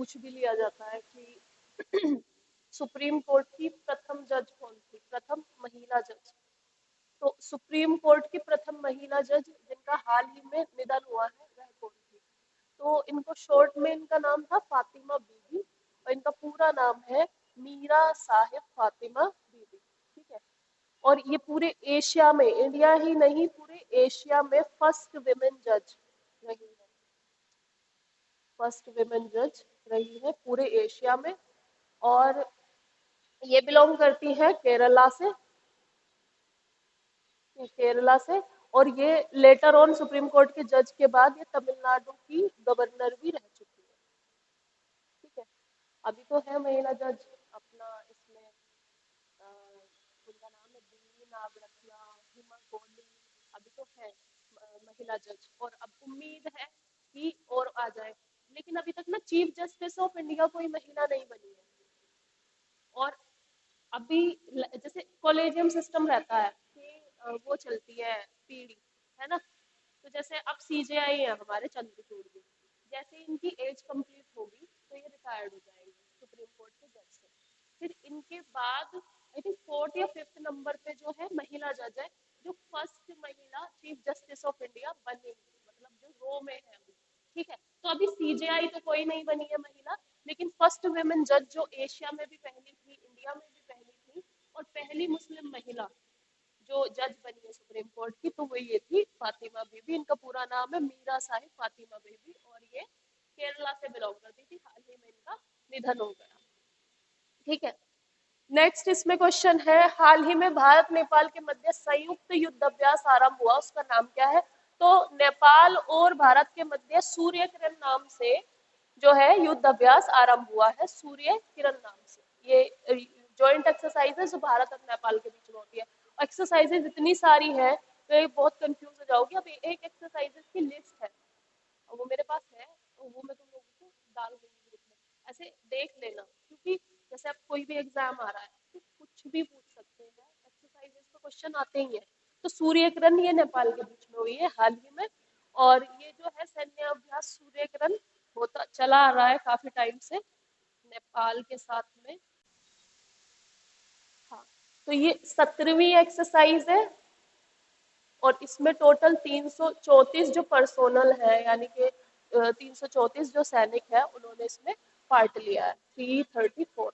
पूछ भी लिया जाता है कि सुप्रीम कोर्ट की प्रथम जज कौन थी, प्रथम महिला जज। तो सुप्रीम कोर्ट की प्रथम महिला जज जिनका हाल ही में निधन हुआ है वह कौन थी? तो इनको शॉर्ट में इनका नाम था फातिमा बीबी, और इनका पूरा नाम है मीरा साहिब फातिमा बीबी। ठीक है। और ये पूरे एशिया में, इंडिया ही नहीं पूरे एशिया में फर्स्ट विमेन जज रही है, फर्स्ट विमेन जज रही है पूरे एशिया में। और ये बिलोंग करती है केरला से, केरला से। और ये लेटर ऑन सुप्रीम कोर्ट के जज के बाद ये तमिलनाडु की गवर्नर भी रह चुकी है। ठीक है। अभी तो है महिला जज अपना इसमें, उनका नाम है दिल्ली नागरत्ना, हिमा कोहली, अभी तो है महिला जज। और अब उम्मीद है कि और आ जाए, लेकिन अभी तक ना चीफ जस्टिस ऑफ इंडिया कोई महिला नहीं बनी है। और अभी जैसे कॉलेजियम सिस्टम रहता है कि वो चलती है पीढ़ी, है ना। तो जैसे अब सीजेआई है हमारे चंद्रचूड़ जी, जैसे इनकी एज कंप्लीट होगी तो ये रिटायर्ड हो जाएंगे सुप्रीम कोर्ट के जज से। फिर इनके बाद आई थिंक फोर्थ या फिफ्थ नंबर पे जो है महिला जज है, जो फर्स्ट महिला चीफ जस्टिस ऑफ इंडिया बनेगी, मतलब जो रो में है अभी। ठीक है। तो अभी सीजेआई तो कोई नहीं बनी है महिला, लेकिन फर्स्ट वुमेन जज जो एशिया में भी पहली थी, इंडिया में भी पहली थी, और पहली मुस्लिम महिला जो जज बनी है सुप्रीम कोर्ट की, तो वो ये थी फातिमा बीबी। इनका पूरा नाम है मीरा साहिब फातिमा बीबी, और ये केरला से बिलोंग करती थी। हाल ही में इनका निधन हो गया। ठीक है। नेक्स्ट इसमें क्वेश्चन है, हाल ही में भारत नेपाल के मध्य संयुक्त युद्ध अभ्यास आरंभ हुआ, उसका नाम क्या है? तो नेपाल और भारत के मध्य सूर्य किरण नाम से जो है युद्ध अभ्यास आरंभ हुआ है, सूर्य किरण नाम से। ये जॉइंट एक्सरसाइज है जो भारत और नेपाल के बीच में होती है। एक्सरसाइजेज इतनी सारी है तो ये बहुत कंफ्यूज हो जाओगी। अब एक एक्सरसाइजेज की लिस्ट है, वो मेरे पास है, तो वो मैं तुम लोगों को डाल दूंगी ग्रुप में, ऐसे देख लेना। क्योंकि जैसे अब कोई भी एग्जाम आ रहा है तो कुछ भी पूछ सकते हैं, एक्सरसाइजेस तो क्वेश्चन आते ही हैं। तो सूर्य किरण ये नेपाल के बीच में हुई है हाल ही में, और ये जो है सैन्य अभ्यास सूर्य किरण होता चला आ रहा है काफी टाइम से नेपाल के साथ में। हाँ, तो ये 17वीं एक्सरसाइज है, और इसमें टोटल 334 जो पर्सोनल है, यानी कि 334 जो सैनिक है उन्होंने इसमें पार्ट लिया है, 334।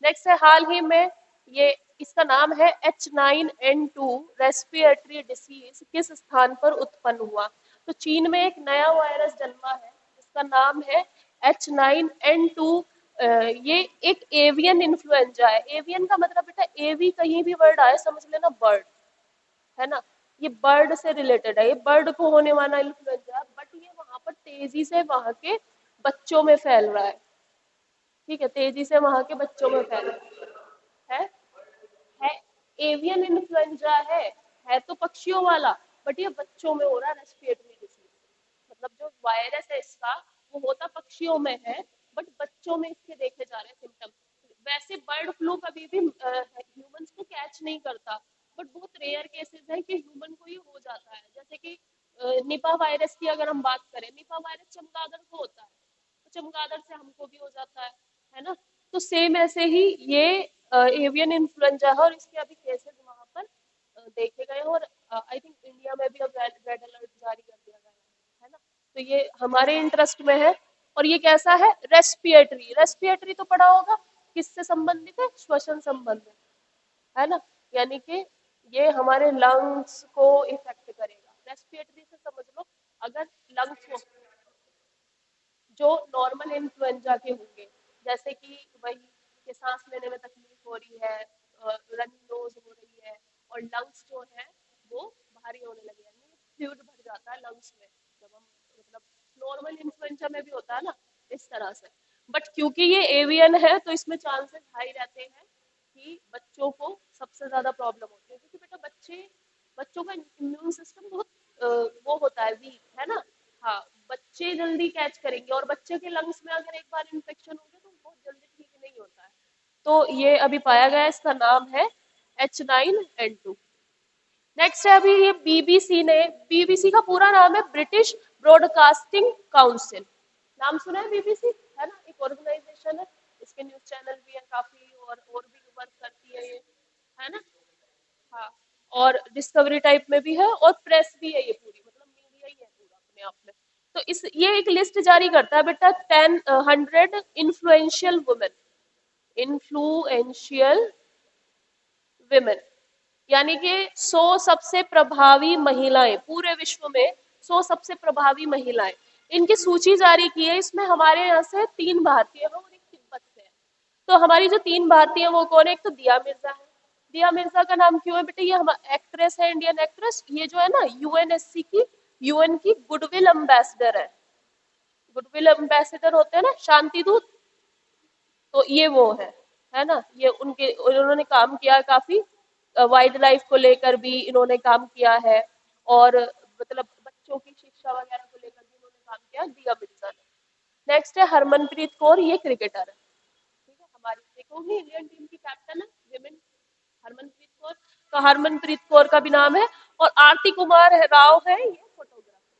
नेक्स्ट है, हाल ही में ये इसका नाम है H9N2 रेस्पिरेटरी डिसीज किस स्थान पर उत्पन्न हुआ? तो चीन में एक नया वायरस जन्मा है जिसका नाम है H9N2। ये एक एवियन इन्फ्लुएंजा है। एवियन का मतलब बेटा एवी कहीं भी वर्ड आए समझ लेना बर्ड, है ना। ये बर्ड से रिलेटेड है, ये बर्ड को होने वाला इन्फ्लुएंजा है, बट ये वहां पर तेजी से वहां के बच्चों में फैल रहा है। ठीक है, तेजी से वहां के बच्चों में फैल रहा है एवियन इन्फ्लुएंजा है तो पक्षियों वाला, बट ये बच्चों में हो रहा है रेस्पिरेटरी डिसीज। मतलब जो वायरस है इसका वो होता पक्षियों में है, बट बच्चों में इसके देखे जा रहे हैं सिम्टम। वैसे बर्ड फ्लू कभी भी ह्यूमंस को कैच नहीं करता, बट बहुत रेयर केसेस है कि ह्यूमन को ये हो जाता है। जैसे कि निपा वायरस की अगर हम बात करें, निपा वायरस चमगादड़ को होता है, तो चमगादड़ से हमको भी हो जाता है ना। तो सेम ऐसे ही ये एवियन इन्फ्लुएंजा है, और इसके अभी केसेस वहां पर देखे गए हैं, और आई थिंक इंडिया में भी अब रेड अलर्ट जारी कर दिया गया है ना। तो ये हमारे इंटरेस्ट में है। और ये कैसा है? रेस्पिरेटरी। रेस्पिरेटरी तो पढ़ा होगा, किससे संबंधित है? श्वसन संबंधित, है ना। यानी कि ये हमारे लंग्स को इफेक्ट करेगा। रेस्पिरेटरी से समझ लो, अगर लंग्स को जो नॉर्मल इन्फ्लुएंजा के होंगे, जैसे कि वही कि सांस लेने में तकलीफ हो रही है, रनिंग नोज हो रही है, और लंग्स जो है वो भारी होने लगे, यानी फ्लूइड भर जाता है लंग्स में, जब हम मतलब नॉर्मल इन्फ्लुएंजा में भी होता है ना, इस तरह से। बट क्योंकि ये एवियन है तो इसमें चांसेस हाई रहते हैं कि बच्चों को सबसे ज्यादा प्रॉब्लम होती है, क्योंकि बेटा बच्चों का इम्यून सिस्टम बहुत वो होता है, वीक, है ना। हाँ, बच्चे जल्दी कैच करेंगे, और बच्चे के लंग्स में अगर एक बार इन्फेक्शन हो गया तो बहुत जल्दी ठीक नहीं होता है। तो ये अभी पाया गया, इसका नाम है H9N2। नेक्स्ट है, अभी ये बीबीसी का पूरा नाम है ब्रिटिश ब्रॉडकास्टिंग काउंसिल। नाम सुना है बीबीसी, है ना, एक ऑर्गेनाइजेशन है, इसके न्यूज चैनल भी है काफी, और भी वर्क करती है ये, है ना। हाँ, और डिस्कवरी टाइप में भी है, और प्रेस भी है ये पूरी, मतलब मीडिया ही है पूरा अपने आप में। तो इस ये एक लिस्ट जारी करता है बेटा, 100 इन्फ्लुएंशियल वुमेन, इन्फ्लुएंशियल विमेन, यानी कि 100 सबसे प्रभावी महिलाएं पूरे विश्व में, 100 सबसे प्रभावी महिलाएं, इनकी सूची जारी की है। इसमें हमारे यहाँ से 3 भारतीय हैं और एक तिब्बत से है। तो हमारी जो 3 भारतीय हैं वो कौन है? एक तो दिया मिर्जा है। दिया मिर्जा का नाम क्यों है बेटा? ये हम एक्ट्रेस है, इंडियन एक्ट्रेस। ये जो है ना यूएनएससी की, यूएन की गुडविल एम्बेसडर है। गुडविल एम्बेसडर होते हैं ना, शांति दूत, तो ये वो है ना। ये उनके, उन्होंने काम किया है काफी, वाइल्ड लाइफ को लेकर भी इन्होंने काम किया है, और मतलब बच्चों की शिक्षा वगैरह को लेकर भी इन्होंने काम किया है, दिया मिर्जा ने। नेक्स्ट है हरमनप्रीत कौर, ये क्रिकेटर है, ठीक है, हमारी देखोगे इंडियन टीम की कैप्टन है विमेन, हरमनप्रीत कौर। तो हरमनप्रीत कौर का भी नाम है। और आरती कुमार राव है, ये फोटोग्राफर,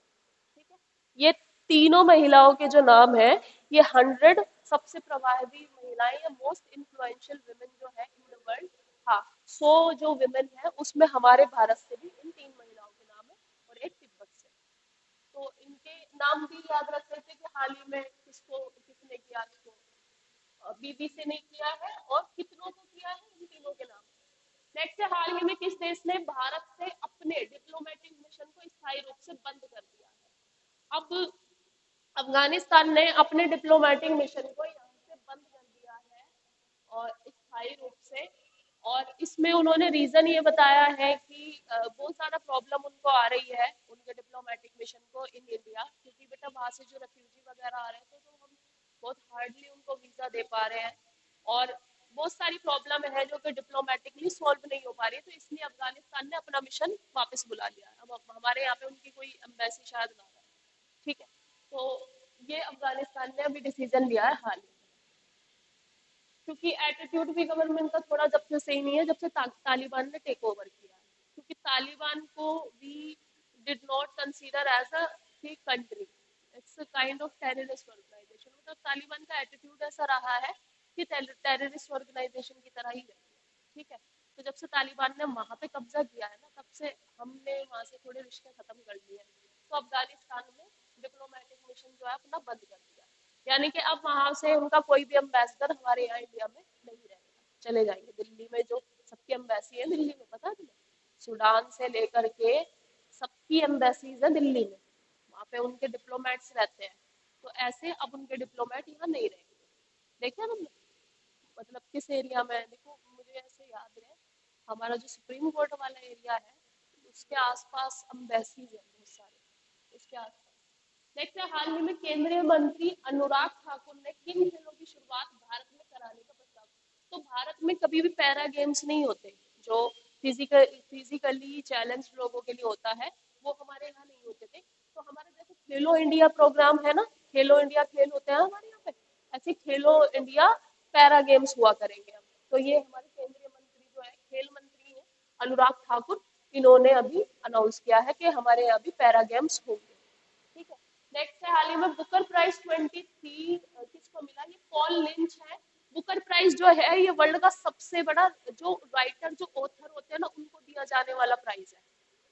ठीक है। ये तीनों महिलाओं के जो नाम है, ये 100 सबसे प्रभावी महिलाएं या मोस्ट इन्फ्लुएंशियल वुमेन जो है इन द वर्ल्ड। हाँ, 100 जो वुमेन है उसमें हमारे भारत से भी इन 3 महिलाओं के नाम है, और एक तिब्बत से। तो इनके नाम भी याद रख रहे थे कि हाल ही में किसने किया इसको, बीबीसी ने किया है, और कितनों को किया है, इन तीनों के नाम। नेक्स्ट है, हाल ही में किस देश ने भारत से अपने डिप्लोमेटिक मिशन को स्थायी रूप से बंद कर दिया है? अब अफगानिस्तान ने अपने डिप्लोमेटिक मिशन को यहाँ से बंद कर दिया है, और स्थायी रूप से। और इसमें उन्होंने रीजन ये बताया है कि बहुत सारा प्रॉब्लम उनको आ रही है उनके डिप्लोमेटिक मिशन को इन इंडिया, क्योंकि बेटा वहां से जो रेफ्यूजी वगैरह आ रहे हैं, तो हम बहुत हार्डली उनको वीजा दे पा रहे हैं, और बहुत सारी प्रॉब्लम है जो कि डिप्लोमेटिकली सॉल्व नहीं हो पा रही है। तो इसलिए अफगानिस्तान ने अपना मिशन वापस बुला लिया है। अब हमारे यहाँ पे उनकी कोई एम्बेसी शायद ना रहे, ठीक है। तो ये अफगानिस्तान ने अभी डिसीजन लिया है हाल ही में, क्योंकि एटीट्यूड भी गवर्नमेंट का थोड़ा जब से सही नहीं है, जब से तालिबान ने टेक ओवर किया है। क्योंकि तालिबान को we did not consider as a country, it's a kind of terrorist organisation. मतलब तालिबान का एटीट्यूड ऐसा रहा है कि टेररिस्ट ऑर्गेनाइजेशन की तरह ही रहती है, ठीक है। तो जब से तालिबान ने वहां पे कब्जा किया है ना, तब से हमने वहां से थोड़े रिश्ते खत्म कर लिए हैं। तो अफगानिस्तान में डिप्लोमेटिक मिशन जो है अपना बंद कर दिया, यानी कि अब वहां से उनका कोई भी एम्बेसडर हमारे यहाँ इंडिया में नहीं रहेगा, चले जाएंगे। दिल्ली में जो सबकी एम्बेसी है दिल्ली में, पता है तुम्हें, सूडान से लेकर के सबकी एम्बेसीज है दिल्ली में, वहां पे उनके डिप्लोमेट्स रहते हैं। तो ऐसे अब उनके डिप्लोमेट यहाँ नहीं रहेंगे। देखा तुमने, मतलब किस एरिया में, देखो मुझे ऐसे याद है, हमारा जो सुप्रीम कोर्ट वाला एरिया है उसके आसपास एम्बेसीज है बहुत सारे, उसके आसपास। नेक्स्ट है, हाल ही में केंद्रीय मंत्री अनुराग ठाकुर ने किन खेलों की शुरुआत भारत में कराने का प्रस्ताव। तो भारत में कभी भी पैरा गेम्स नहीं होते, जो फिजिकली चैलेंज लोगों के लिए होता है, वो हमारे यहाँ नहीं होते थे। तो हमारे जैसे खेलो इंडिया प्रोग्राम है ना, खेलो इंडिया खेल होते हैं हमारे यहाँ पे, ऐसे खेलो इंडिया पैरा गेम्स हुआ करेंगे अब। तो ये हमारे केंद्रीय मंत्री जो है, खेल मंत्री है अनुराग ठाकुर, इन्होंने अभी अनाउंस किया है कि हमारे यहाँ भी पैरा गेम्स होंगे, ठीक है। नेक्स्ट है, हाल ही में बुकर प्राइज 23 किसको मिला? ये पॉल लिंच है। बुकर प्राइज जो है ये वर्ल्ड का सबसे बड़ा, जो राइटर जो ऑथर होते हैं ना उनको दिया जाने वाला प्राइज है,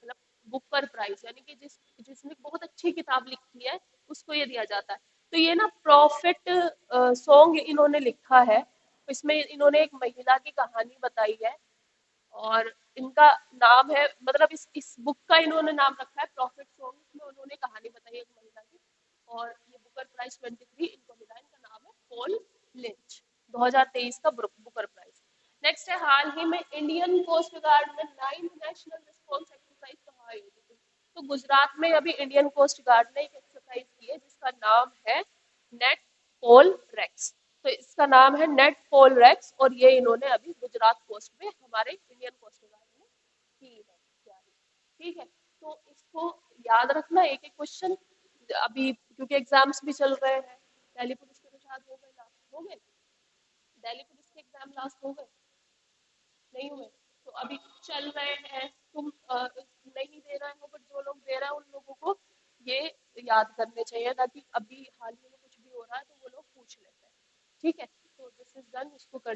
मतलब बुकर प्राइज, यानी कि जिसने बहुत अच्छी किताब लिखी है उसको ये दिया जाता है। तो ये ना प्रॉफिट सॉन्ग इन्होंने लिखा है, इसमें इन्होंने एक महिला की कहानी बताई है, और इनका नाम है, मतलब इस बुक का इन्होंने नाम रखा है प्रॉफिट सॉन्ग। इसमें उन्होंने कहानी बताई है एक महिला की, और ये बुकर प्राइज 23 इनको मिला। इनका नाम है पॉल लिंच, 2023 का बुकर प्राइज। नेक्स्ट है, हाल ही में इंडियन कोस्ट गार्ड में 9th नेशनल रिस्पॉन्स एक्सरसाइज कहाँ आयोजित हुई? तो गुजरात में अभी इंडियन कोस्ट गार्ड ने एक एक्सरसाइज की है जिसका नाम है नेट पोल रेक्स। तो इसका नाम है नेट पोल रेक्स, और ये इन्होंने अभी गुजरात कोस्ट में हमारे इंडियन कोस्ट गार्ड में की है तैयारी, ठीक है। तो इसको याद रखना, एक एक क्वेश्चन अभी, क्योंकि एग्जाम्स भी चल रहे हैं। दिल्ली पुलिस के तो शायद हो गए, लास्ट हो गए, दिल्ली पुलिस के एग्जाम लास्ट हो गए, नहीं हुए, तो अभी चल रहे हैं। तुम नहीं दे रहे हो, बट जो लोग दे रहे हैं उन लोगों को ये याद करने चाहिए, ताकि अभी हाल ही में कुछ भी हो रहा है तो वो लोग पूछ लेते हैं, ठीक है, तो दिस इज डन, इसको कर